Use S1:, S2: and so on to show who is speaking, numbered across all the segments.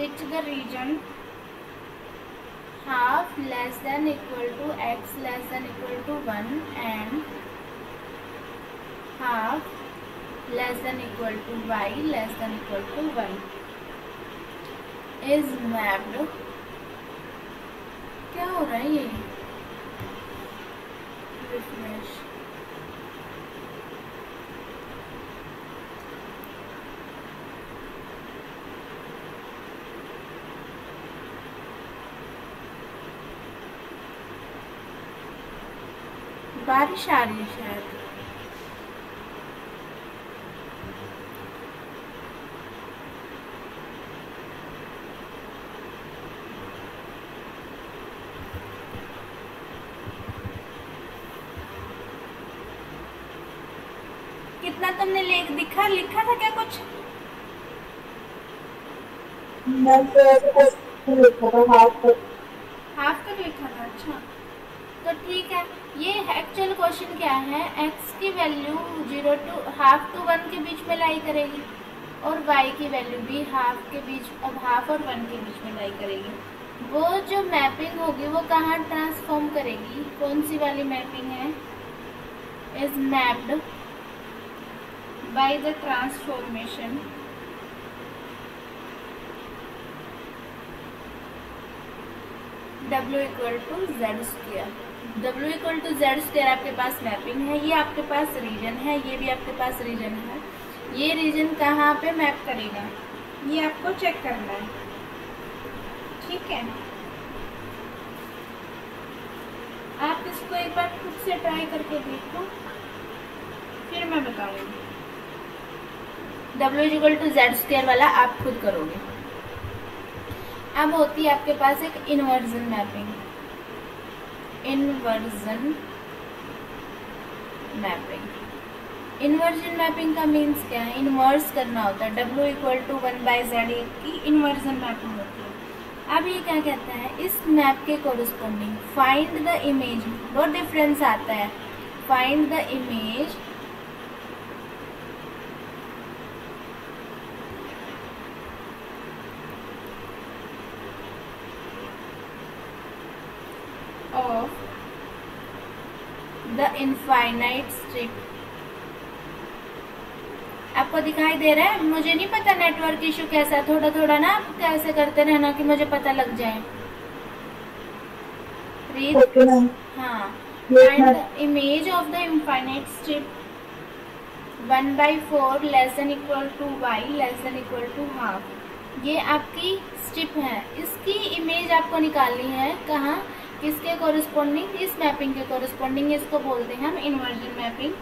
S1: which the region half less than equal to x less than equal to 1 and half less than equal to y less than equal to 1 is mapped. क्या हो रहा है ये? Refresh. बारिश आ रही है शायद. कितना तुमने लिखा था क्या कुछ? हाफ कर लिखा था. अच्छा, तो ठीक है. ये एक्चुअल क्वेश्चन क्या है, x की वैल्यू 0 to हाफ टू 1 के बीच में लाई करेगी और y की वैल्यू भी हाफ के बीच, अब हाफ और 1 के बीच में लाई करेगी. वो जो मैपिंग होगी वो कहाँ ट्रांसफॉर्म करेगी? कौन सी वाली मैपिंग है? Is mapped by the transformation w equal to z square. W equal to z square आपके पास मैपिंग है. ये आपके पास रीजन है, ये भी आपके पास रीजन है. ये रीजन कहाँ पे मैप करेगा ये आपको चेक करना है. ठीक है, आप इसको एक बार खुद से ट्राई करके देखो, फिर मैं बताऊंगी. W equal to z square वाला आप खुद करोगे. अब होती है आपके पास एक इन्वर्जन मैपिंग. इन्वर्जन मैपिंग का मीन्स क्या है? इन्वर्स करना होता है. W इक्वल टू 1/z की इन्वर्जन मैपिंग होती है. अब ये क्या कहता है, इस मैप के कोरिस्पोंडिंग फाइंड द इमेज. बहुत डिफरेंस आता है. Find the image of the infinite strip. आपको दिखाई दे रहा है? मुझे नहीं पता नेटवर्क इशू कैसा, थोड़ा थोड़ा ना आप कैसे करते रहना कि मुझे पता लग जाए. रीड. हाँ, find the image of the infinite strip 1/4 less than equal to y less than equal to half. ये आपकी स्ट्रिप है, इसकी इमेज आपको निकालनी है. कहाँ? किसके कोरिस्पोंडिंग? इस मैपिंग के कोरिस्पोंडिंग. इसको बोलते हैं हम inversion mapping.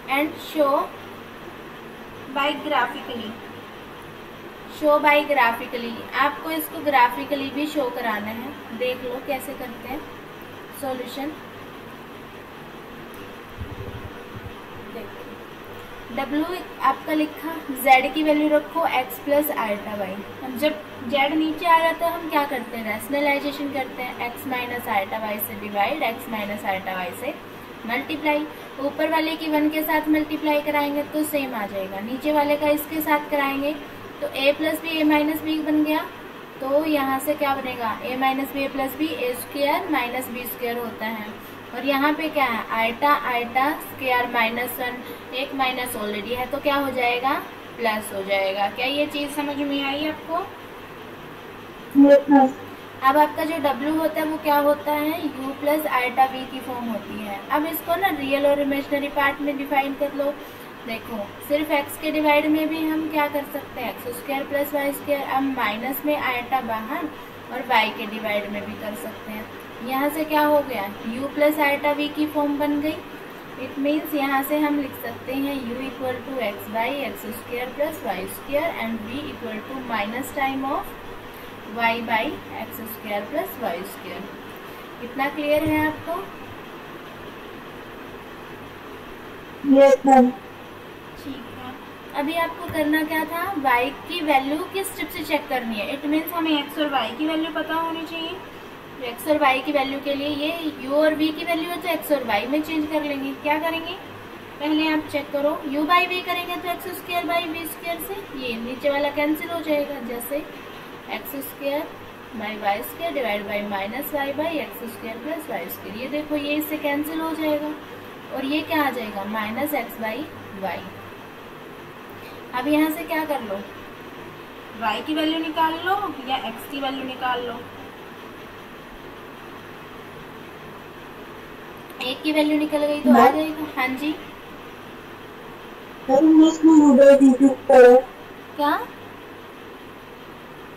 S1: And show by graphically. आपको इसको ग्राफिकली भी शो कराना है. देख लो कैसे करते हैं. सॉल्यूशन W आपका लिखा, Z की वैल्यू रखो x प्लस आयटा वाई. हम जब Z नीचे आ जाता है हम क्या करते हैं? रैशनलाइजेशन करते हैं. x माइनस आयटा वाई से divide, x minus iota y से मल्टीप्लाई. ऊपर वाले की 1 के साथ मल्टीप्लाई कराएंगे तो सेम आ जाएगा. नीचे वाले का इसके साथ कराएंगे तो a plus B A minus B बन गया. तो यहाँ से क्या बनेगा? a minus B A plus B, A square minus B square होता है. और यहाँ पे क्या है? Iota square -1. एक माइनस ऑलरेडी है तो क्या हो जाएगा? प्लस हो जाएगा. क्या ये चीज समझ में आई आपको? अब आपका जो W होता है वो क्या होता है? U प्लस आयटा V की फॉर्म होती है. अब इसको ना रियल और इमेजिनरी पार्ट में डिफाइन कर लो. देखो, सिर्फ x के डिवाइड में भी हम क्या कर सकते हैं? x square plus y square. अब माइनस में आयटा बाहर और y के डिवाइड में भी कर सकते हैं. यहाँ से क्या हो गया? u प्लस आयटा v की फॉर्म बन गई. इट मीन्स यहाँ से हम लिख सकते हैं u equal to x by x square plus y square and v equal to minus time of y by x square plus y square. इतना क्लियर है आपको? ठीक है. अभी आपको करना क्या था? y की वैल्यू किस स्टेप से चेक करनी है? इट मीन्स हमें x और y की वैल्यू पता होनी चाहिए. x और y की वैल्यू के लिए ये u और v की वैल्यू है तो x और y में चेंज कर लेंगे. क्या करेंगे? पहले आप चेक करो, u बाई वी करेंगे तो x square by v square से ये नीचे वाला कैंसिल हो जाएगा, जैसे x square by y square divide by minus y by x square plus y square. ये देखो ये इससे कैंसिल हो जाएगा और ये क्या आ जाएगा माइनस एक्स बाई वाई। अब यहाँ से क्या कर लो, y की वैल्यू निकाल लो या x की वैल्यू निकाल लो। एक की वैल्यू निकल गई तो आ जाएगा। हाँ जी
S2: हमने इसमें
S1: क्या,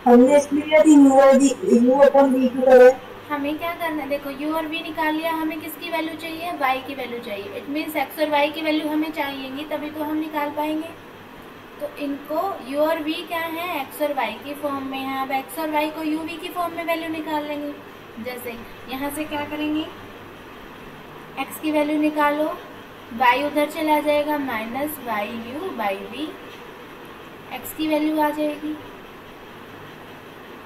S2: हमने इसमें यू अपन वी क्यू करे।
S1: हमें क्या करना है, देखो u और v निकाल लिया, हमें किसकी वैल्यू चाहिए, y की वैल्यू चाहिए। इट मीन्स x और y की वैल्यू हमें चाहिएगी तभी तो हम निकाल पाएंगे। तो इनको u और v क्या है, x और y की फॉर्म में है। अब x और y को u v की फॉर्म में वैल्यू निकाल लेंगे। जैसे यहाँ से क्या करेंगे, x की वैल्यू निकालो, y उधर चला जाएगा minus y u by v, x की वैल्यू आ जाएगी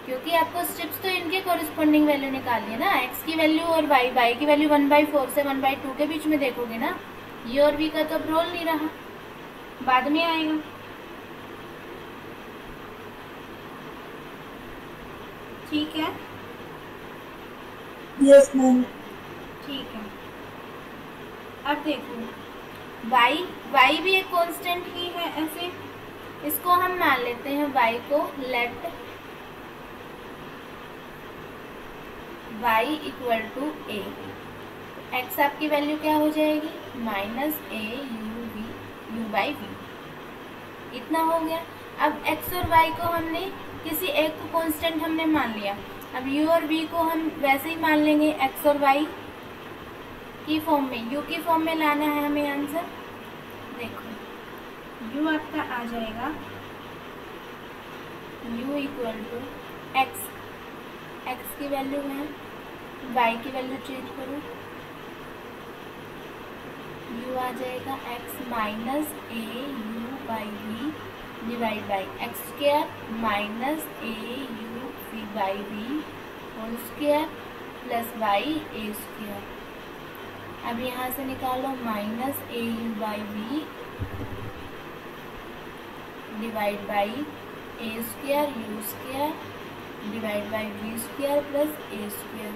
S1: क्योंकि आपको स्टेप्स तो इनके कोरिस्पोंडिंग वैल्यू निकालनी है ना। x की वैल्यू और y की वैल्यू 1/4 से 1/2 के बीच में देखोगे ना। u और v का तो अब रोल नहीं रहा, बाद में आएगा। ठीक है,
S2: यस मैम।
S1: ठीक है। अब देखो y भी एक कांस्टेंट ही है, ऐसे इसको हम मान लेते हैं y को let y equal to a। x आपकी वैल्यू क्या हो जाएगी minus a u by v, इतना हो गया। अब x और y को हमने किसी एक को कांस्टेंट हमने मान लिया, अब u और v को हम वैसे ही मान लेंगे x और y की फॉर्म में, u की फॉर्म में लाना है हमें आंसर। देखो u आपका आ जाएगा u इक्वल टू x की वैल्यू है, y की वैल्यू चेंज करो, u आ जाएगा x minus a u by v divide by x square minus a u v by v whole square plus y a square. अब यहाँ से निकालो minus a u by v divide by a square u square divide by v square plus a square.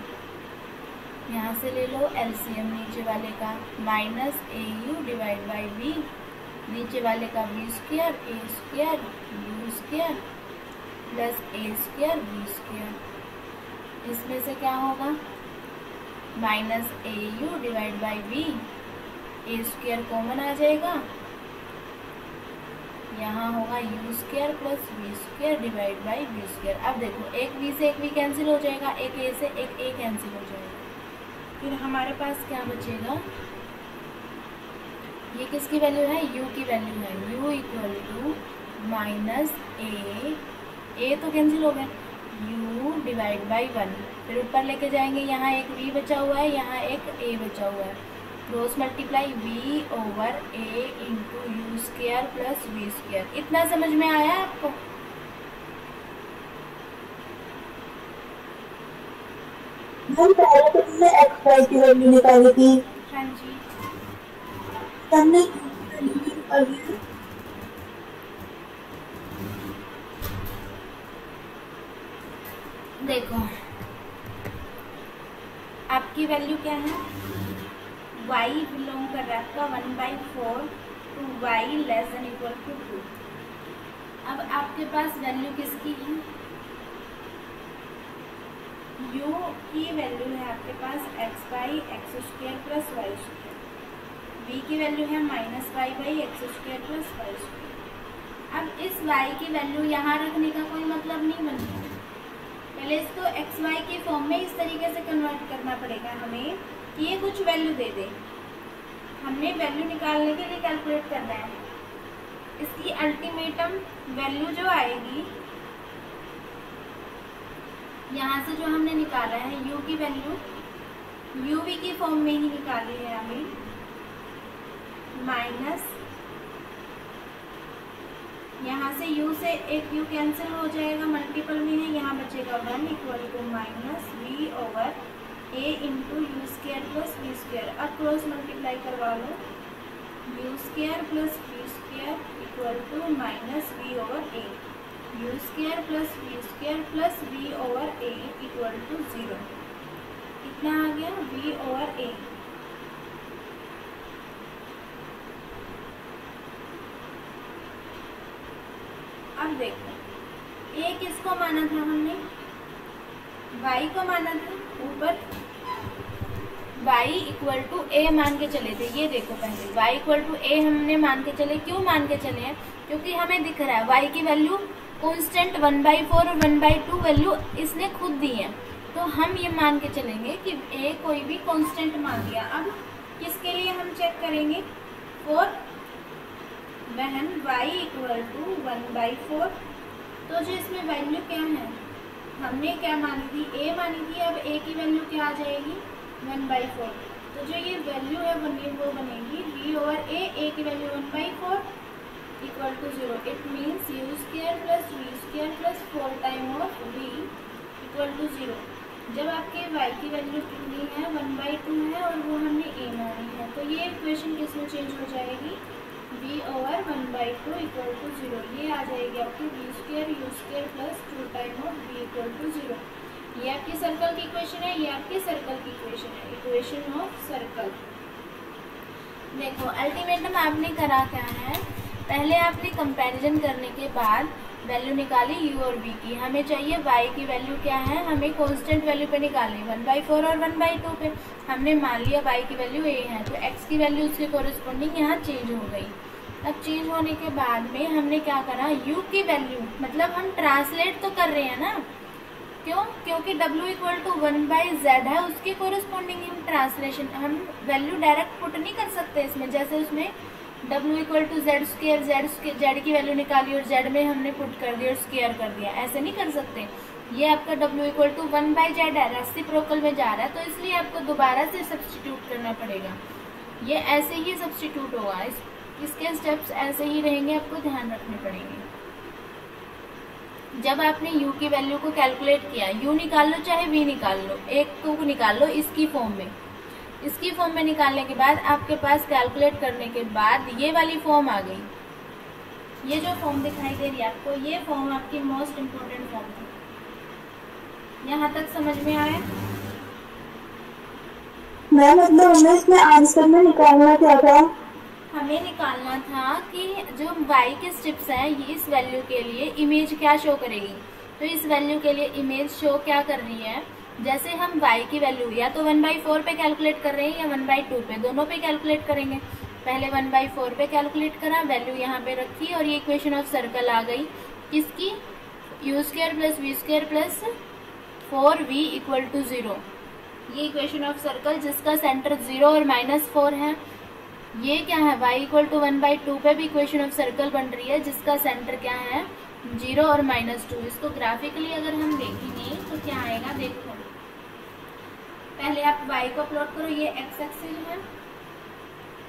S1: यहाँ से ले लो LCM नीचे वाले का minus a u divide by v, नीचे वाले का v square a square u square plus a square v square. इसमें से क्या होगा minus a u divide by v, a square common आ जाएगा, यहाँ होगा u square plus v square divide by v square. अब देखो एक वी से एक वी कैंसिल हो जाएगा, एक ए से एक ए कैंसिल हो जाएगा, फिर हमारे पास क्या बचेगा, ये किसकी वैल्यू है u की वैल्यू है, u इक्वल टू माइनस ए तो कैंसिल हो गया, u डिवाइड बाई 1, फिर ऊपर लेके जाएंगे, यहाँ एक v बचा हुआ है, यहाँ एक a बचा हुआ है, cross multiply v over a into u square plus v square. इतना समझ में आया आपको?
S2: हम पहले तो हमने एक्स वाई की वैल्यू निकाली थी।
S1: हाँ जी,
S2: हमने
S1: देखो आपकी वैल्यू क्या है, y बिलोंग कर रहा है आपका 1/4 two y less than equal to 2। अब आपके पास वैल्यू किसकी है, u की वैल्यू है आपके पास x by x square plus y square, v की वैल्यू है minus y by x square plus y square. अब इस y की वैल्यू यहाँ रखने का कोई मतलब नहीं बनता, पहले इसको एक्स वाई की फॉर्म में इस तरीके से कन्वर्ट करना पड़ेगा हमें कि ये कुछ वैल्यू दे दे। हमने वैल्यू निकालने के लिए कैलकुलेट करना है, इसकी अल्टीमेटम वैल्यू जो आएगी, यहाँ से जो हमने निकाला है u की वैल्यू uv की फॉर्म में ही निकाली है हमें, माइनस यहाँ से u से एक u कैंसिल हो जाएगा, मल्टीपल में है, यहाँ बचेगा 1 equal to minus v over a into u square plus v square. अब क्रॉस मल्टीप्लाई करवा लो, u square plus v square equal to minus v over a, u square plus v square plus v over a equal to 0। कितना आ गया? V over a. अब देखो ए किसको माना था हमने? y को माना था। ऊपर y इक्वल टू ए मान के चले थे। ये देखो पहले y इक्वल टू ए हमने मान के चले। क्यों मान के चले हैं? क्योंकि हमें दिख रहा है y की वैल्यू कांस्टेंट 1/4 और 1/2 वैल्यू इसने खुद दी है, तो हम ये मान के चलेंगे कि a कोई भी कांस्टेंट मान लिया। अब किसके लिए हम चेक करेंगे? फॉर वहन y इक्वल टू 1/4, तो जो इसमें वैल्यू क्या है? हमने क्या मानी थी? a मानी थी। अब a की वैल्यू क्या आ जाएगी? 1/4। तो जो ये वैल्यू है वो बनेगी v ओवर a की value 1/4 equal to 0। It means u square plus v square plus 4 time of v equal to 0। जब आपके y की वैल्यू कितनी है? 1/2 है और वो हमने a मानी है, तो ये इक्वेशन किस में चेंज हो जाएगी? v over 1/2 equal to 0। ये आ जाएगी आपकी v square u square plus 2 time of v equal to 0। ये आपकी सर्कल की इक्वेशन है, ये आपकी सर्कल की इक्वेशन है, इक्वेशन ऑफ सर्कल। देखो अल्टीमेटम आपने करा क्या है? पहले आपने कंपैरिजन करने के बाद वैल्यू निकाली u और v की। हमें चाहिए y की वैल्यू क्या है? हमें कांस्टेंट वैल्यू पे निकालनी, 1/4 और 1/2 पे। हमने मान लिया y की वैल्यू a है, तो x की वैल्यू उसके कोरिस्पोंडिंग यहाँ चेंज हो गई। अब चेंज होने के बाद में हमने क्या करा? u की वैल्यू, मतलब हम ट्रांसलेट तो कर रहे हैं ना। क्यों? क्योंकि w इक्वल टू 1/z है, उसके कोरिस्पोंडिंग हम ट्रांसलेशन, हम वैल्यू डायरेक्ट पुट नहीं कर सकते इसमें। जैसे उसमें w equal to z square, z की वैल्यू निकाली और z में हमने पुट कर दिया और स्क्वायर कर दिया, ऐसे नहीं कर सकते। ये आपका w इक्वल टू 1/z है, रेसिप्रोकल में जा रहा है, तो इसलिए आपको दोबारा से सब्स्टिट्यूट करना पड़ेगा। ये ऐसे ही सब्स्टिट्यूट होगा, इसके स्टेप्स ऐसे ही रहेंगे, आपको ध्यान रखने पड़ेंगे। जब आपने u की वैल्यू को कैलकुलेट किया, u निकाल लो चाहे v निकाल लो, एक को निकाल लो इसकी फॉर्म में। इसकी फॉर्म में निकालने के बाद आपके पास कैलकुलेट करने के बाद ये वाली फॉर्म आ गई। ये जो फॉर्म दिखाई दे रही है आपको, ये फॉर्म आपकी मोस्ट इम्पोर्टेंट फॉर्म थी। यहाँ तक समझ में आया?
S2: मैम मतलब हमें इसमें आंसर में निकालना क्या था?
S1: हमें निकालना था कि जो y के स्टेप्स हैं, ये इस वैल्यू के लिए इमेज क्या शो करेगी। तो इस वैल्यू के लिए इमेज शो क्या कर रही है? जैसे हम y की वैल्यू या तो 1/4 पे कैलकुलेट कर रहे हैं या 1/2 पे, दोनों पे कैलकुलेट करेंगे। पहले 1/4 पे कैलकुलेट करा, वैल्यू यहाँ पे रखी और ये इक्वेशन ऑफ सर्कल आ गई किसकी? u square plus v square plus 4v equal to 0। ये इक्वेशन ऑफ सर्कल जिसका सेंटर 0 और -4 है। ये क्या है? y इक्वल टू 1/2 पे भी इक्वेशन ऑफ सर्कल बन रही है जिसका सेंटर क्या है? 0 और -2। इसको ग्राफिकली अगर हम देखेंगे तो क्या आएगा? देखो पहले आप y को प्लॉट करो। ये x एक्सिस है,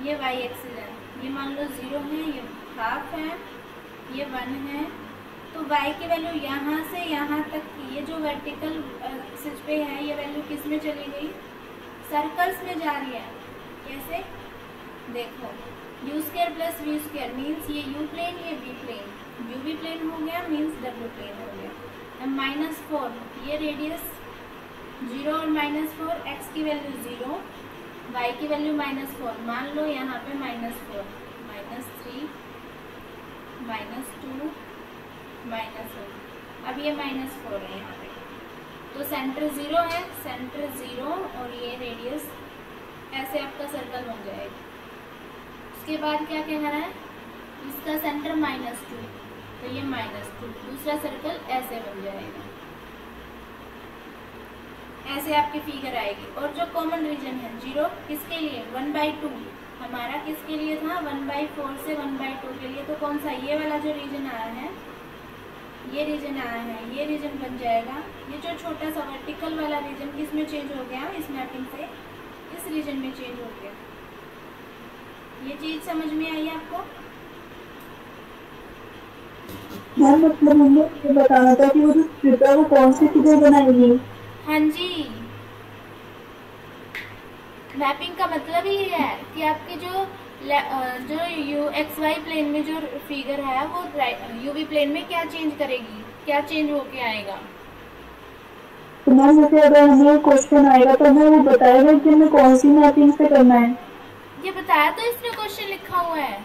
S1: ये y एक्सिस है। ये मान लो 0 है, ये हाफ है, ये 1 है। तो y की वैल्यू यहाँ से यहाँ तक की, ये जो वर्टिकल एक्सिस पे है, ये वैल्यू किस में चली गई? सर्कल्स में जा रही है। कैसे? देखो u square plus v square means ये u प्लेन, ये v plane, u v plane हो गया मीन्स w प्लेन हो गया। अब -4, ये रेडियस 0 और -4, x की वैल्यू 0, y की वैल्यू -4। मान लो यहाँ पे -4, -3, -2, -1। अब ये -4 है यहाँ पे, तो सेंटर 0 है, सेंटर 0 और ये रेडियस, ऐसे आपका सर्कल बन जाएगा। उसके बाद क्या कह रहा है? इसका सेंटर -2, तो ये -2, दूसरा सर्कल ऐसे बन जाएगा। ऐसे आपकी फिगर आएगी। और जो कॉमन रीजन है 0 किसके लिए? 1/2 हमारा किसके लिए था? 1/4 से 1/2 के लिए। तो कौन सा? ये वाला जो रीजन आया है, ये रीजन आया है, ये रीजन बन जाएगा। ये जो छोटा सा वर्टिकल वाला रीजन किस में चेंज हो गया? इस मैपिंग से इस रीजन में चेंज हो गया। ये चीज समझ में आई आपको?
S2: मैम मतलब हमें ये बताना था कि वो जो स्ट्रिप है वो कौन सी फिगर बनाएगी?
S1: हाँ जी, मैपिंग का मतलब ही है कि आपके जो जो यू एक्स वाई प्लेन में जो फिगर है वो यूवी प्लेन में क्या चेंज करेगी, क्या चेंज होके आएगा?
S2: तो मैम जैसे अगर हमें क्वेश्चन आएगा तो हमें वो बताएगा कि हमें कौन सी मैपिंग से करना है।
S1: ये बताया तो इसमें क्वेश्चन लिखा हुआ है,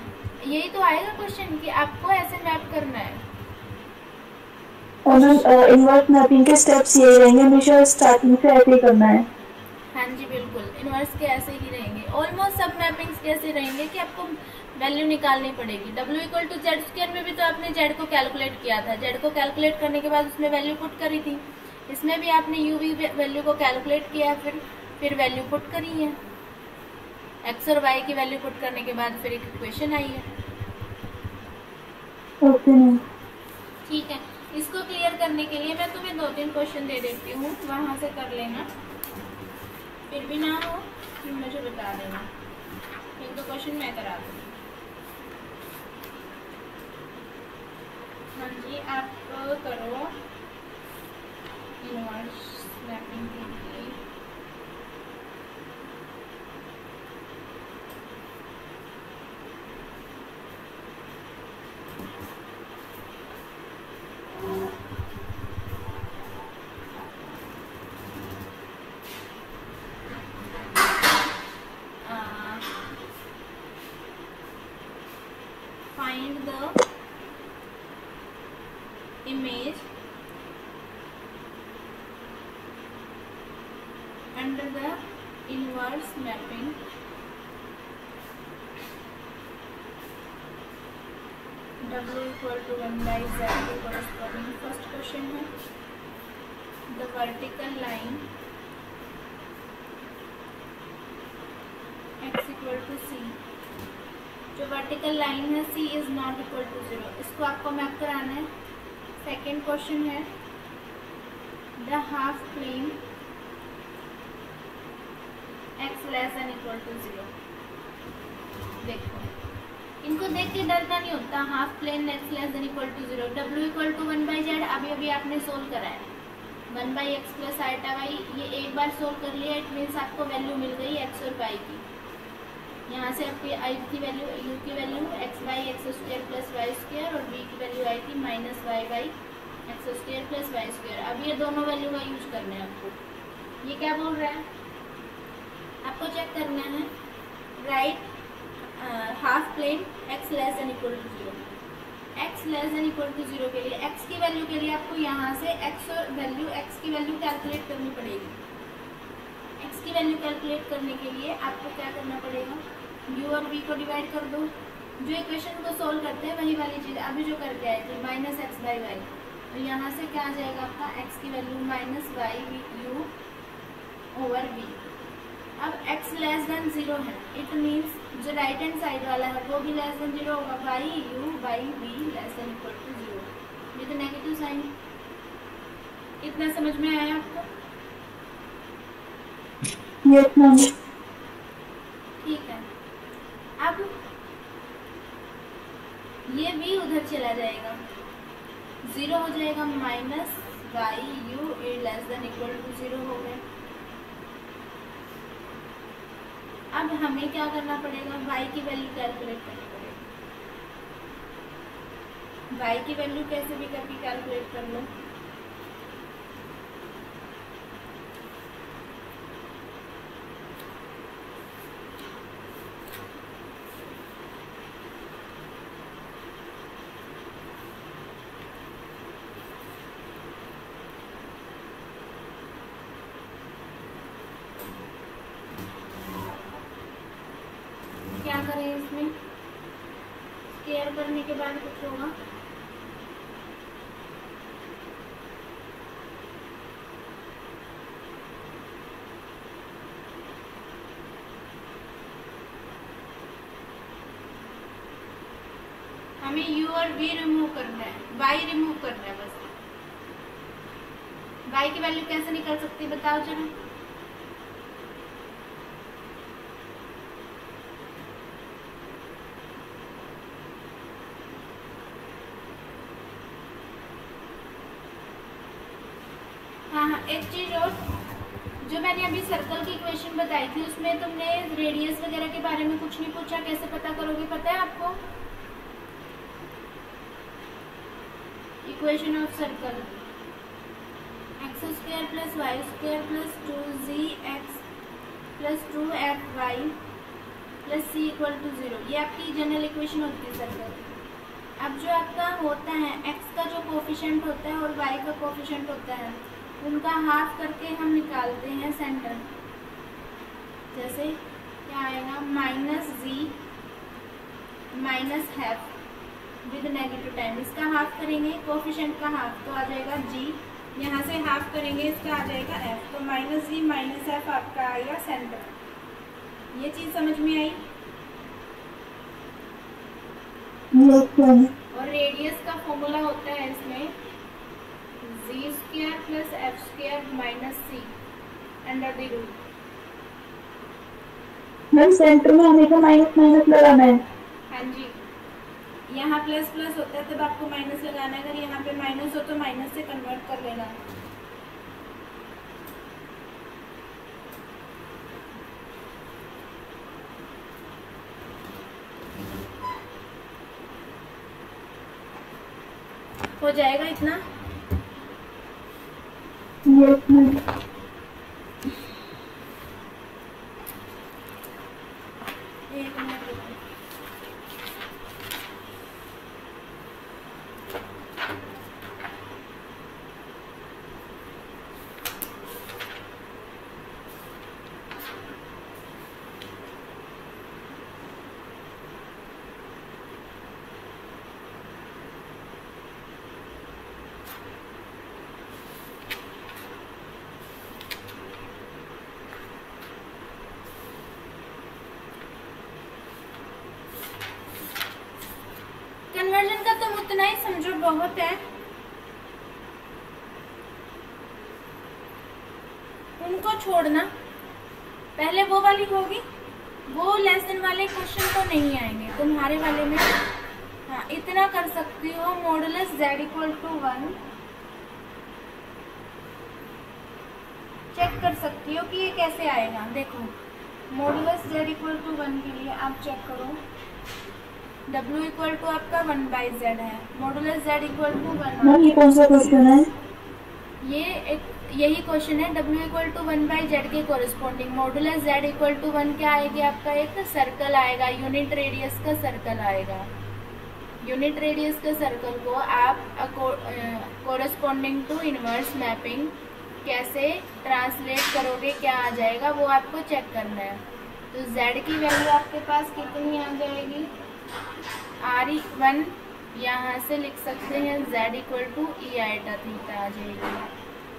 S1: यही तो आएगा क्वेश्चन कि आपको ऐसे मैप करना है।
S2: और इनवर्स मैपिंग के स्टेप्स ये रहेंगे, हमेशा स्टार्टिंग से ऐसे ही करना है।
S1: हाँ जी बिल्कुल, इनवर्स के ऐसे ही रहेंगे। ऑलमोस्ट सब मैपिंग्स कैसे रहेंगे कि आपको वैल्यू निकालनी पड़ेगी। W equal to z square में भी तो आपने जेड को कैलकुलेट किया था, जेड को कैलकुलेट करने के बाद उसमें वैल्यू पुट करी थी। इसमें भी आपने यूवी वैल्यू को कैलकुलेट किया, फिर वैल्यू पुट करी है। एक्स और वाई की वैल्यू पुट करने के बाद फिर एक इक्वेशन आई है।
S2: ओके मैम,
S1: ठीक है, इसको क्लियर करने के लिए मैं तुम्हें 2-3 क्वेश्चन दे देती हूँ, वहां से कर लेना। फिर भी ना हो फिर मुझे बता देना, एक दो क्वेश्चन मैं करा दूँगी। हाँ जी, आप करो इनवर्स मैपिंग के लिए। Find the image under the inverse mapping W equal to 1 by Z के corresponding। फर्स्ट क्वेश्चन है the vertical line x equal to c, जो वर्टिकल लाइन है c is not equal to 0, इसको आपको map कराना है। सेकेंड क्वेश्चन है the half plane x less than equal to 0। देखो, इनको देख के डरना नहीं होता। Half plane x less than equal to 0, w equal to 1 by z अभी अभी आपने सोल्व करा है। 1 by x plus iota Y, ये एक बार सोल्व कर लिया, इट मीन्स आपको वैल्यू मिल गई x और y की। यहाँ से आपकी आई की वैल्यू, यू की value x by x square plus y square, और बी की वैल्यू आई थी माइनस y by x square plus y square. अब ये दोनों वैल्यू का यूज करना है आपको। ये क्या बोल रहा है, आपको चेक करना है right half plane x less than equal to 0। X less than equal to 0 के लिए, एक्स की वैल्यू के लिए आपको यहाँ से एक्स और वैल्यू, एक्स की वैल्यू कैलकुलेट करनी पड़ेगी। एक्स की वैल्यू कैलकुलेट करने के लिए आपको क्या करना पड़ेगा, u और v को डिवाइड कर दो। जो इक्वेशन को सोल्व करते हैं वही वाली चीज़ अभी जो करके आए थे, माइनस एक्स बाई वाई। तो यहाँ से क्या आ जाएगा आपका, x की value minus y u over v। अब x लेस देन 0 है, इट मीन्स जो राइट हैंड साइड वाला है वो भी लेस देन 0 होगा, by u by v less than equal to 0। ये तो नेगेटिव साइन। इतना समझ में आया आपको?
S2: Yes ma'am.
S1: ठीक है, अब ये v उधर चला जाएगा, 0 हो जाएगा, minus y u less than equal to 0 हो गया। अब हमें क्या करना पड़ेगा, y की वैल्यू कैलकुलेट करनी पड़ेगी। y की वैल्यू कैसे भी करके कैलकुलेट कर लो। क्या करें इसमें, स्क्वायर करने के बाद कुछ होगा, हमें u और v रिमूव करना है, y रिमूव करना है बस। y की वैल्यू कैसे निकल सकती है बताओ जरा। हाँ, एक चीज और, जो मैंने अभी सर्कल की इक्वेशन बताई थी उसमें तुमने रेडियस वगैरह के बारे में कुछ नहीं पूछा, कैसे पता करोगे पता है आपको? Equation of circle x² + y² + 2zx + 2fy + c = 0, ये आपकी जनरल इक्वेशन होती है सर्कल। अब जो आपका होता है x का जो कोफिशिएंट होता है और y का कोफिशिएंट होता है, उनका हाफ करके हम निकालते हैं सेंटर। जैसे क्या आएगा, -z -f with negative time, इसका हाफ करेंगे कोफिशिएंट का हाफ तो आ जाएगा g, यहाँ से हाफ करेंगे इसका आ जाएगा f, तो -g -f आपका आएगा सेंटर। ये चीज समझ में आई? और रेडियस का फॉर्मूला होता है इसमें z² + f² - c √।
S2: Ma'am centre में हमेशा माइनस माइनस लगाना है।
S1: हाँ जी, यहाँ प्लस प्लस होता है तब आपको माइनस लगाना है, अगर यहाँ पे माइनस हो तो माइनस से कन्वर्ट कर लेना। हो जाएगा इतना?
S2: Yes ma'am.
S1: एक मिनट। कन्वर्जन का तुम उतना ही समझो, बहुत है। उनको छोड़ना, पहले वो वाली होगी, वो लेस देन वाले क्वेश्चन तो नहीं आएंगे तुम्हारे वाले में। हाँ, इतना कर सकती हो, मॉडुलस z = 1 चेक कर सकती हो कि ये कैसे आएगा। देखो मॉडुलस z = 1 के लिए आप चेक करो, W = आपका 1/z है, मॉडुलस z = 1।
S2: मैम ये कौन सा क्वेश्चन है?
S1: ये एक यही क्वेश्चन है, W = 1/z के कोरिस्पोंडिंग मॉडुलस z = 1 क्या आएगी आपका, एक सर्कल आएगा, यूनिट रेडियस का सर्कल आएगा। यूनिट रेडियस के सर्कल को आप कोरिस्पोंडिंग टू इनवर्स मैपिंग कैसे ट्रांसलेट करोगे, क्या आ जाएगा वो आपको चेक करना है। तो z की वैल्यू आपके पास कितनी आ जाएगी, R1 यहाँ से लिख सकते हैं z = e⁻θ आ जाएगी।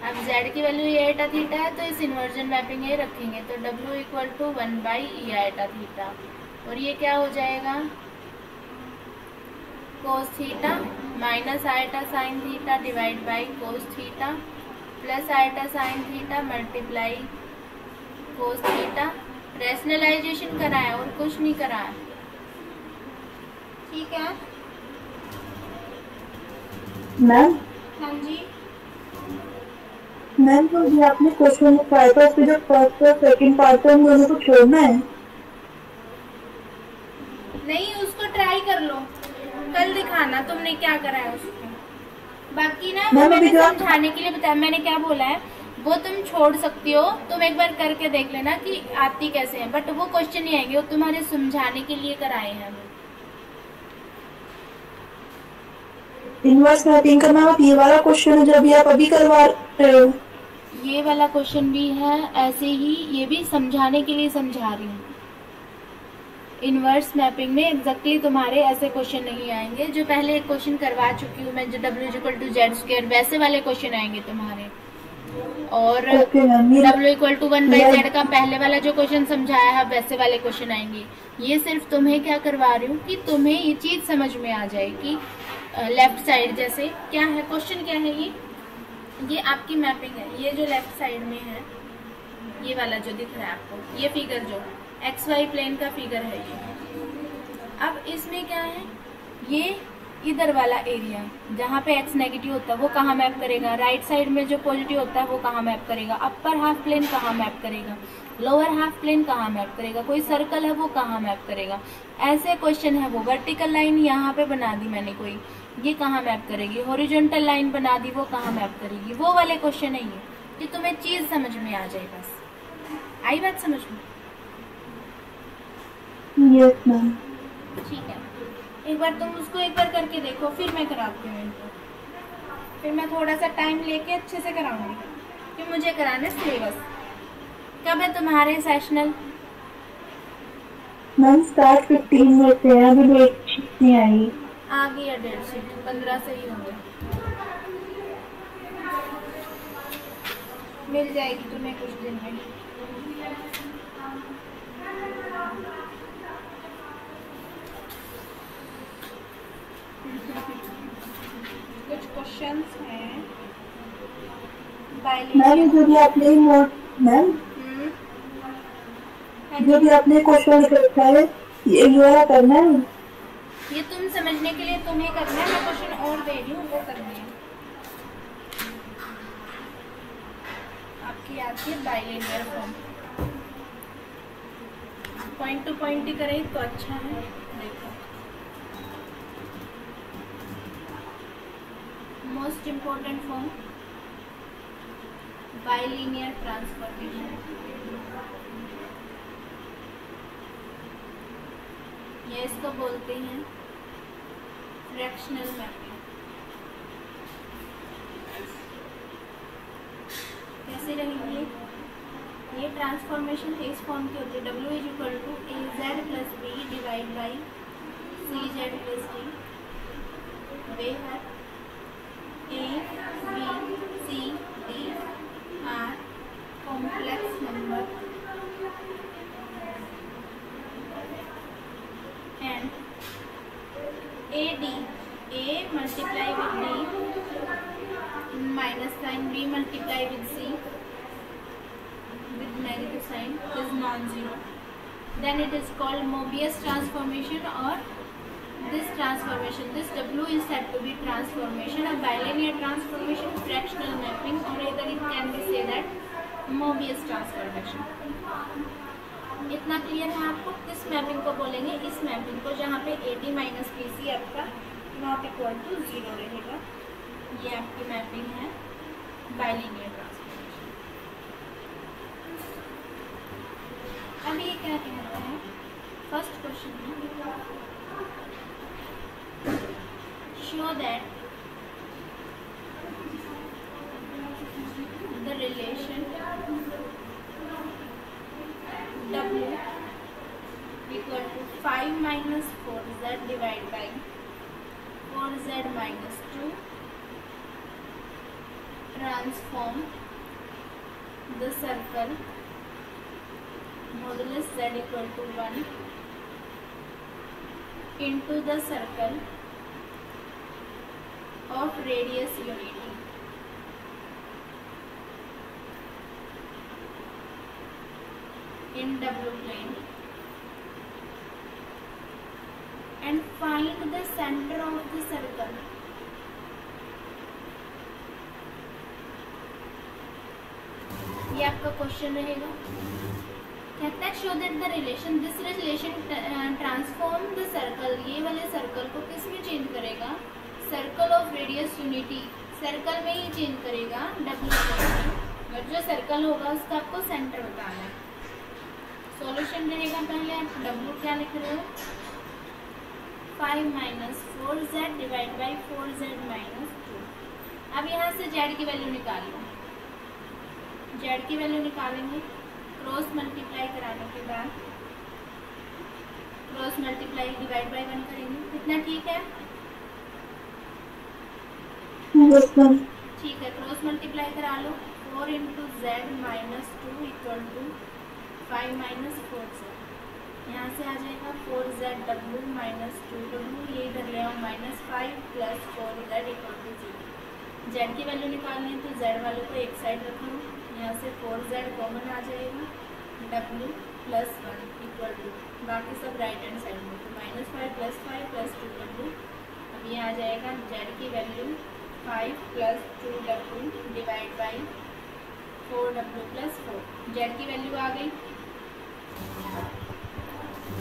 S1: अब z की वैल्यू e⁻θ है तो इस इन्वर्जन मैपिंग ये रखेंगे, तो W = 1/e⁻θ, और ये क्या हो जाएगा, cos θ - i⁻ sin θ divide by cos θ plus i⁻ sin θ multiply cos θ। Rationalisation कराया और कुछ नहीं कराया, ठीक है
S2: मैम?
S1: हाँ जी।
S2: मैम तो ये आपने क्वेश्चन लिखाया था, उसके जो फर्स्ट और सेकंड पार्ट है उन दोनों को छोड़ना है?
S1: नहीं, उसको ट्राई कर लो, कल दिखाना तुमने क्या करा है उसको। बाकी ना वो मैंने समझाने के लिए बताया, मैंने क्या बोला है वो तुम छोड़ सकती हो, तुम एक बार करके देख लेना कि आती कैसे है, बट वो क्वेश्चन नहीं आएंगे, वो तुम्हारे समझाने के लिए कराए हैं।
S2: इनवर्स मैपिंग का मैम ये वाला क्वेश्चन है जो अभी आप अभी करवा रहे हो?
S1: ये वाला क्वेश्चन भी है ऐसे ही, ये भी समझाने के लिए समझा रही हूँ। इनवर्स मैपिंग में एग्जैक्टली तुम्हारे ऐसे क्वेश्चन नहीं आएंगे, जो पहले एक क्वेश्चन करवा चुकी हूँ मैं, जो W = z² वैसे वाले क्वेश्चन आएंगे तुम्हारे। और W = 1/z का पहले वाला जो क्वेश्चन समझाया है वैसे वाले क्वेश्चन आएंगे। ये सिर्फ तुम्हें क्या करवा रही हूँ कि तुम्हें ये चीज समझ में आ जाए कि लेफ्ट साइड जैसे क्या है, क्वेश्चन क्या है, ये आपकी मैपिंग है, ये जो लेफ्ट साइड में है ये वाला जो दिख रहा है आपको, ये फिगर जो XY प्लेन का फिगर है ये। अब इसमें क्या है, ये इधर वाला एरिया जहाँ पे x नेगेटिव होता है वो कहाँ मैप करेगा, राइट साइड में जो पॉजिटिव होता है वो कहाँ मैप करेगा, अपर हाफ प्लेन कहाँ मैप करेगा, लोअर हाफ प्लेन कहाँ मैप करेगा, कोई सर्कल है वो कहाँ मैप करेगा। ऐसे क्वेश्चन है वो। वर्टिकल लाइन यहाँ पे बना दी मैंने कोई, ये कहाँ मैप करेगी, हॉरिजॉन्टल लाइन बना दी वो कहाँ मैप करेगी, वो वाले क्वेश्चन है ये, कि तुम्हें चीज समझ में आ जाए बस। आई बात समझ में?
S2: Yes ma'am.
S1: ठीक है, एक बार तुम उसको एक बार करके देखो, फिर मैं कराती हूँ इनको, फिर मैं थोड़ा सा टाइम लेके अच्छे से कराऊंगी, फिर मुझे कराने सिलेबस। कब है तुम्हारे सेशनल?
S2: मैम स्टार्ट 15 में से है, अभी डेट शीट नहीं आई।
S1: आ गई है डेट शीट, 15 से ही होंगे, मिल जाएगी तुम्हें कुछ दिन में। कुछ क्वेश्चंस हैं
S2: मैम जो भी आपने नोट मैम जो भी आपने क्वेश्चन लिखा है ये वाला करना है।
S1: ये तुम समझने के लिए तुम्हें करना है, मैं क्वेश्चन और दे रही हूँ वो करनी है। आपकी आती है bilinear form, point to point ही करें तो अच्छा है। देखो most important form bilinear transformation, ये इसको बोलते हैं फ्रैक्शनल मैपिंग। कैसे रहेंगे ये ट्रांसफॉर्मेशन इस फॉर्म की होती है, W is equal to AZ plus B divide by CZ plus D, where है A B C D are complex number and AD A multiply with D minus sign, B multiply with C with negative sign is non-zero, then it is called Mobius transformation or this transformation. This W is said to be transformation, a bilinear transformation, fractional mapping, or either it can be say that Mobius transformation. इतना clear है आपको? किस mapping को बोलेंगे? इस mapping को जहाँ पे AD माइनस BC आपका नॉट इक्वल टू 0 रहेगा, ये आपकी मैपिंग है बाइलिनियर ट्रांसफॉर्मेशन। अब ये क्या कहता है, फर्स्ट क्वेश्चन है show that the relation W equal to 5 minus 4Z divided by 4Z minus 2 transform the circle modulus Z equal to 1 into the circle of radius unity. In W plane and find the center of the circle. ये आपका question रहेगा। कहता है show that the relation, this relation transform the circle, ये वाले circle को किस में चेंज करेगा? Circle of radius unity, circle में ही चेंज करेगा W प्लेन में, और जो सर्कल होगा उसका आपको सेंटर बताना है। सॉल्यूशन रहेगा, पहले आप W क्या लिख रहे हो? 5 minus 4Z divide by 4Z minus 2। अब यहाँ से Z की वैल्यू निकाल लो, Z की वैल्यू निकालेंगे, क्रॉस मल्टीप्लाई कराने के बाद क्रॉस मल्टीप्लाई डिवाइड बाई 1 करेंगे, कितना ठीक है? ठीक है, क्रॉस मल्टीप्लाई करा लो, 4 into Z minus 2 equal to 5 minus 4Z, यहाँ से आ जाएगा 4ZW माइनस 2W, ये इधर ले आओ minus 5 plus 4Z equal to 0। Z की वैल्यू निकालनी है तो Z वालों को एक साइड रखो, यहाँ से 4Z कॉमन आ जाएगा, W प्लस 1 इक्वल टू बाकी सब राइट हैंड साइड में, तो माइनस 5 प्लस 2W ये आ जाएगा जेड की value 5 + 2w divide by 4w + 4। Z की वैल्यू आ गई।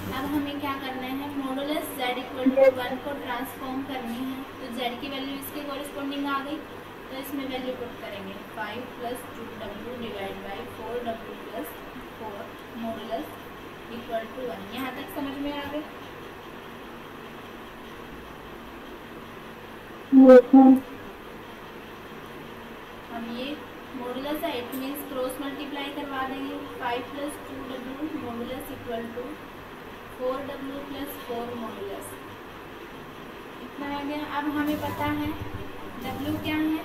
S1: अब हमें क्या करना है, मॉडुलस z = 1 को ट्रांसफॉर्म करनी है। तो z की वैल्यू इसके कॉरेस्पॉन्डिंग आ गई, तो इसमें वैल्यू पुट करेंगे 5 + 2w divide by 4w + 4 modulus = 1। यहाँ तक समझ में आ गई? अब ये मॉडुलस है, इट मीन्स क्रॉस मल्टीप्लाई करवा देंगे। 5 + 2w मॉडुलस = 4w + 4 मॉडुलस। इतना आ गया। अब हमें पता है w क्या है,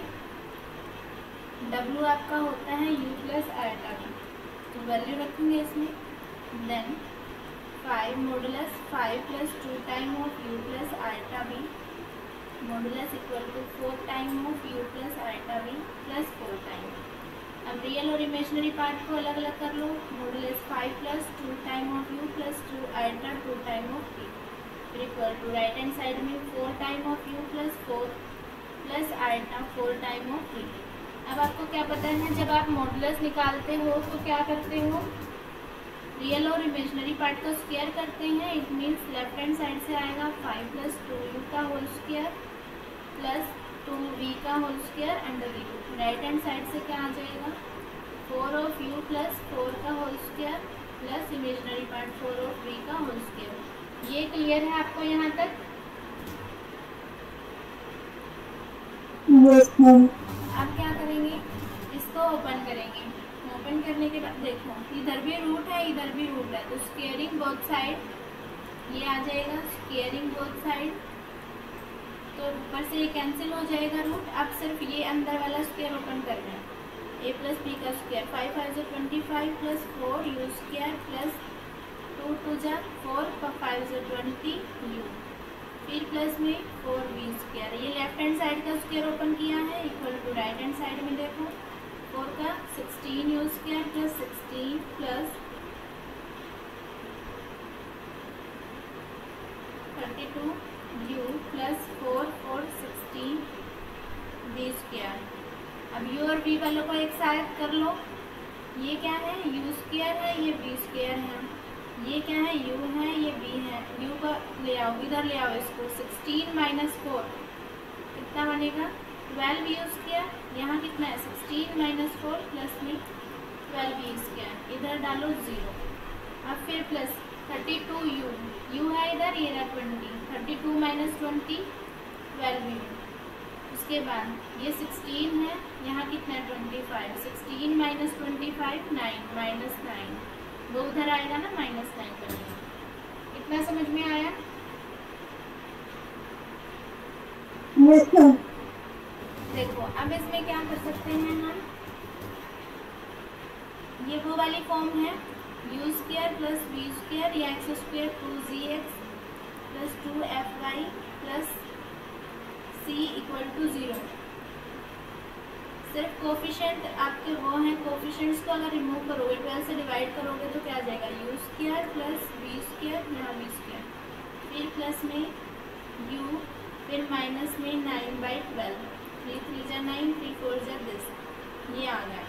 S1: w आपका होता है u + i, तो वैल्यू रखेंगे इसमें। Then 5 modulus 5 + 2 time of u + i modulus = 4 time of u + i + 4 time. अब रियल और इमेजिनरी पार्ट को अलग अलग कर लो। Modulus 5 + 2 time of u + 2 i 2 time of v फिर equal to right hand side में 4 time of u + 4 + i 4 time of v। अब आपको क्या पता है, जब आप मॉडुलस निकालते हो तो क्या करते हो, रियल और इमेजिनरी पार्ट को स्क्वायर करते हैं। It means left hand side से आएगा 5 + 2u का होल स्क्वायर + 2v का whole square under the root. Right hand side से क्या आ जाएगा 4 of u + 4 का whole square plus imaginary part 4 of v का होल स्क्वायर। ये क्लियर है आपको यहाँ तक?
S2: Yes ma'am.
S1: अब क्या करेंगे, इसको ओपन करेंगे। ओपन करने के बाद देखो इधर भी रूट है, इधर भी रूट है, तो स्क्वायरिंग बोथ साइड ये आ जाएगा स्क्वायरिंग बोथ साइड, तो ऊपर से ये कैंसिल हो जाएगा रूट। अब सिर्फ ये अंदर वाला स्क्वायर ओपन करना है। a + b का स्क्वायर 5 × 5 = 25 + 4u² + 2 × 2 = 4 5 = 20u फिर प्लस में 4v²। ये लेफ्ट हैंड साइड का स्क्वायर ओपन किया है equal to right hand side में देखो 4 का 16u² + 16 + 32u + 4 4 16 v²। अब u और v वालों को एक साथ कर लो। ये क्या है u² है, ये v² है। ये क्या है u है, ये v है। u का ले आओ, इधर ले आओ इसको। 16 - 4 कितना बनेगा 12u²। यहाँ कितना है 16 - 4 प्लस में 12v²। इधर डालो 0। अब फिर प्लस 32u, u है इधर, ये रहा 20। 32 - 20 12u। उसके बाद ये 16 है, यहाँ कितना है 25। 16 - 25 9 -9 वो उधर आएगा ना -9 बनेगा। इतना समझ में आया?
S2: Yes ma'am.
S1: देखो अब इसमें क्या कर सकते हैं हम, ये वो वाली फॉर्म है u² + v² या x² 2gx + 2fy + c = 0। सिर्फ कोफिशिएंट आपके वो हैं, कोफिशिएंट्स को अगर रिमूव करोगे 12 से डिवाइड करोगे तो क्या आ जाएगा u² + v² यहाँ v², फिर प्लस में u, फिर माइनस में 9/12 3 × 3 = 9 3 × 4 = this। ये आ गया।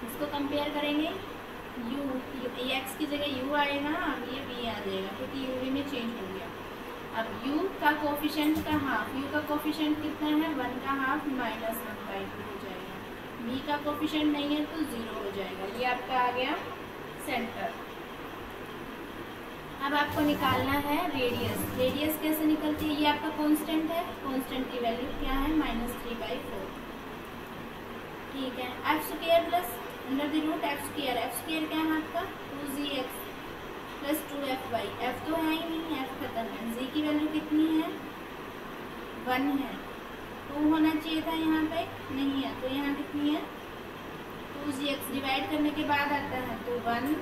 S1: इसको कंपेयर करेंगे u, ये x की जगह u आएगा, अब ये v आ जाएगा क्योंकि u v में चेंज हो गया। अब u का कोफिशिएंट का हाफ, u का कोफिशिएंट कितना है 1 का हाफ -1/2 हो जाएगा। v का कोफिशिएंट नहीं है तो 0 हो जाएगा। ये आपका आ गया सेंटर। अब आपको निकालना है रेडियस। रेडियस कैसे निकलती है, ये आपका कांस्टेंट है, कांस्टेंट की वैल्यू क्या है -3/4। ठीक है, f² plus under the root f²। f² क्या है आपका 2gx + 2fy। f तो है ही नहीं, f खत्म है। g की वैल्यू कितनी है 1 है, 2 होना चाहिए था यहाँ पे, नहीं है, तो यहाँ कितनी है 2gx डिवाइड करने के बाद आता है तो 1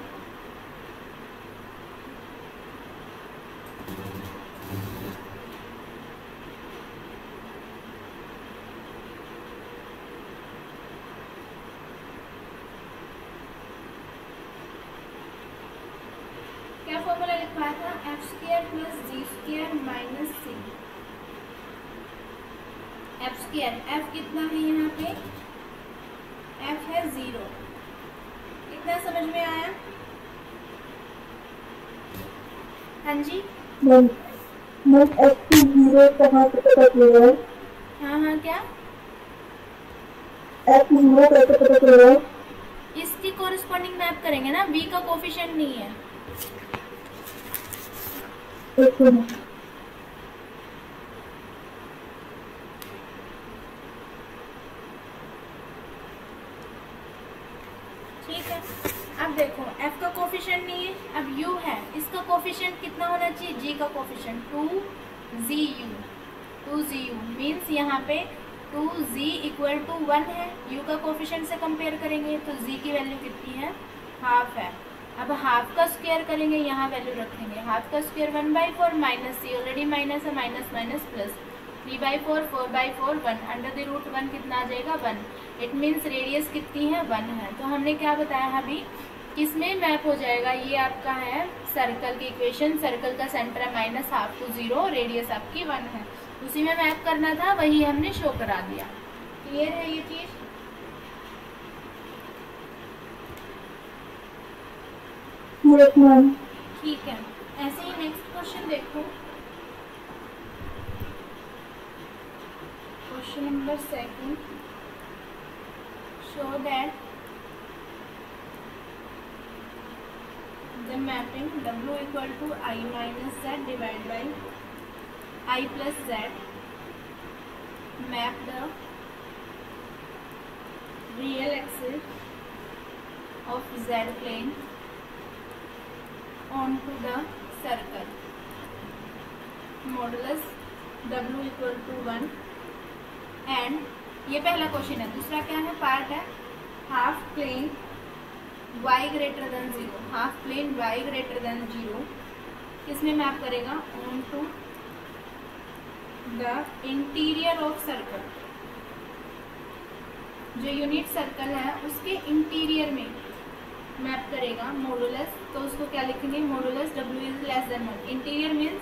S1: क्या फॉर्मूला लिखवाया था f² + g² - c। F square, F कितना है यहाँ पे, एफ है 0। इतना समझ में आया? हाँ जी
S2: एक्स 0 कहाँ से पता चलेगा?
S1: हाँ क्या
S2: एक्स 0 कैसे पता चलेगा?
S1: इसके कोरिस्पॉन्डिंग मैप करेंगे ना, v का कोफिशिएंट नहीं है। ठीक है, अब देखो f का कोफिशिएंट नहीं है, अब u है, इसका कोफिशिएंट कितना होना चाहिए, g का कोफिशिएंट 2zu, 2zu मीन्स यहाँ पे 2z इक्वल टू 1 है, u का कोफिशिएंट से कंपेयर करेंगे तो z की वैल्यू कितनी है, हाफ है। अब हाफ का स्क्वायर करेंगे, यहाँ वैल्यू रखेंगे, हाफ का square 1/4 minus c, already minus है, minus minus plus, 3/4 4/4 1 under the root 1 कितना आ जाएगा 1। इट मीन्स रेडियस कितनी है 1 है। तो हमने क्या बताया अभी, किसमें मैप हो जाएगा, ये आपका है सर्कल की इक्वेशन, सर्कल का सेंटर है -1/2 to 0, रेडियस आपकी 1 है, उसी में मैप करना था, वही हमने शो करा दिया। क्लियर है ये चीज? ठीक है, ऐसे ही नेक्स्ट क्वेश्चन देखो, question number 2, show that the mapping W equal to I minus Z divide by I plus Z map the real axis of Z plane onto the circle, modulus W equal to 1 and ये पहला क्वेश्चन है। दूसरा क्या है, part है half plane y greater than 0, half plane y greater than 0 किसमें map करेगा, onto the interior of circle, जो यूनिट सर्कल है उसके इंटीरियर में मैप करेगा, मॉडुलस, तो उसको क्या लिखेंगे, modulus W is less than 1, interior means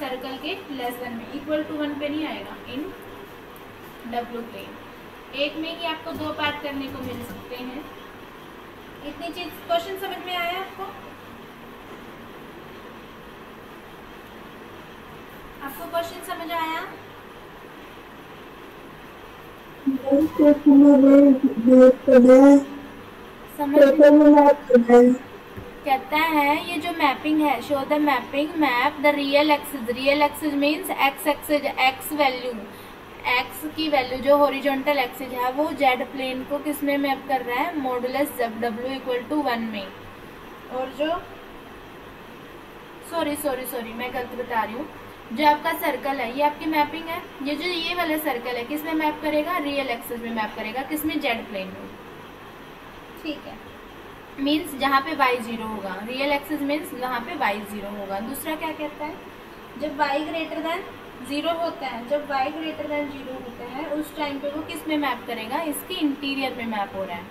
S1: circle के लेस देन में, इक्वल टू 1 पे नहीं आएगा, इन W प्लेन। एक में ही आपको 2 पार्ट करने को मिल सकते हैं। इतनी चीज क्वेश्चन समझ में आया आपको? आपको क्वेश्चन समझ आया? कहता है ये जो मैपिंग है, show the mapping map the real axis, real axis means x axis, x value, x की वैल्यू जो हॉरिजॉन्टल एक्सिस है वो जेड प्लेन को किस में मैप कर रहा है, मॉडुलस W इक्वल टू 1 में। और जो सॉरी मैं गलत बता रही हूँ, जो आपका सर्कल है ये आपकी मैपिंग है, ये जो ये वाला सर्कल है किस में मैप करेगा, रियल एक्सिस में मैप करेगा, किसमें, जेड प्लेन में। ठीक है, मीन्स जहाँ पे y 0 होगा, रियल एक्सिस मीन्स जहाँ पे y 0 होगा। दूसरा क्या कहता है, जब y ग्रेटर देन 0 होता है, जब y ग्रेटर देन 0 होता है उस टाइम पे वो किस में मैप करेगा, इसके इंटीरियर में मैप हो रहा है।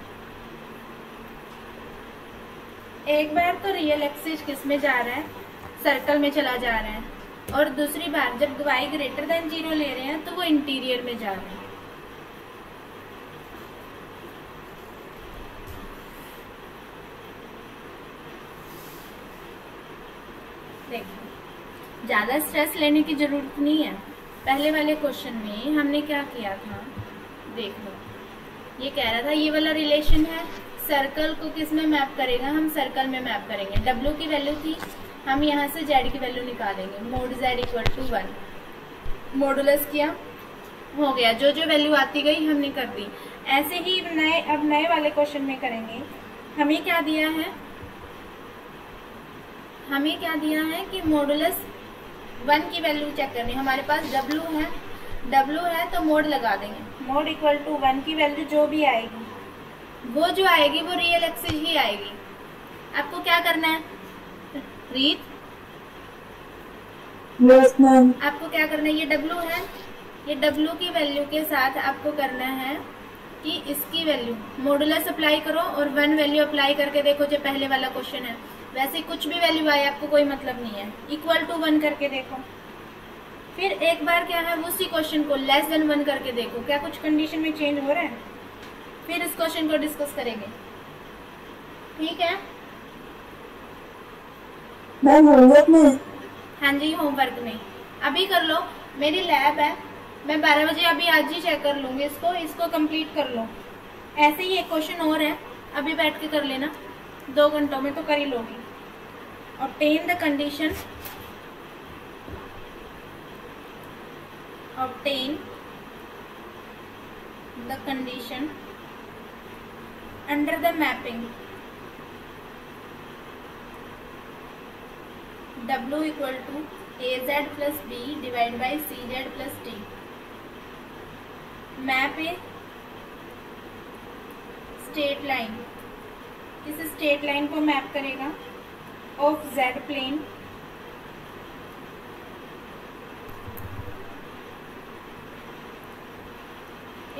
S1: एक बार तो रियल एक्सिस किस में जा रहा है, सर्कल में चला जा रहा है, और दूसरी बार जब y ग्रेटर देन 0 ले रहे हैं तो वो इंटीरियर में जा रहे हैं। देखो ज्यादा स्ट्रेस लेने की जरूरत नहीं है। पहले वाले क्वेश्चन में हमने क्या किया था, देख लो, ये कह रहा था ये वाला रिलेशन है, सर्कल को किस में मैप करेगा, हम सर्कल में मैप करेंगे। W की वैल्यू थी, हम यहाँ से Z की वैल्यू निकालेंगे, mod Z equal to 1, modulus किया, हो गया, जो जो वैल्यू आती गई हमने कर दी। ऐसे ही अब नए वाले क्वेश्चन में करेंगे। हमें क्या दिया है, हमें क्या दिया है कि मॉडुलस 1 की वैल्यू चेक करनी है। हमारे पास W है तो मोड लगा देंगे, मोड इक्वल टू 1 की वैल्यू जो भी आएगी वो रियल एक्सिस ही आएगी। आपको क्या करना है रीत,
S2: yes, मैम।
S1: आपको क्या करना है, ये W है, ये W की वैल्यू के साथ आपको करना है कि इसकी वैल्यू मॉडुलस अप्लाई करो और 1 वैल्यू अप्लाई करके देखो, जो पहले वाला क्वेश्चन है। वैसे कुछ भी वैल्यू आए आपको कोई मतलब नहीं है, इक्वल टू 1 करके देखो, फिर एक बार क्या है उसी क्वेश्चन को लेस देन 1 करके देखो क्या कुछ कंडीशन में चेंज हो रहा है, फिर इस क्वेश्चन को डिस्कस करेंगे। ठीक है
S2: मैम होमवर्क में?
S1: हाँ जी होमवर्क में अभी कर लो, मेरी लैब है, मैं 12 बजे अभी आज ही चेक कर लूंगी इसको कंप्लीट कर लो। ऐसे ही एक क्वेश्चन और है, अभी बैठ के कर लेना, 2 घंटों में तो कर ही लोगी। obtain the condition under the mapping W equal to AZ plus B divided by CZ plus D। Map a straight line, इस स्ट्रेट लाइन को मैप करेगा of Z plane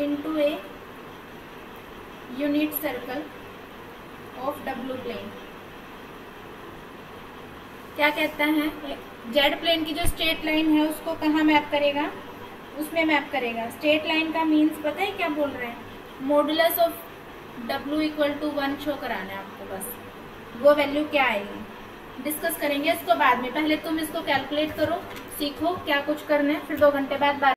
S1: into a unit circle of W plane. क्या कहता है, Z plane की जो straight line है उसको कहाँ मैप करेगा, उसमें मैप करेगा। स्ट्रेट लाइन का मीन्स पता है क्या बोल रहे हैं, modulus of W equal to 1 show कराना है आपको, बस वो वैल्यू क्या आएगी डिस्कस करेंगे इसको बाद में। पहले तुम इसको कैलकुलेट करो, सीखो क्या कुछ करना है, फिर 2 घंटे बाद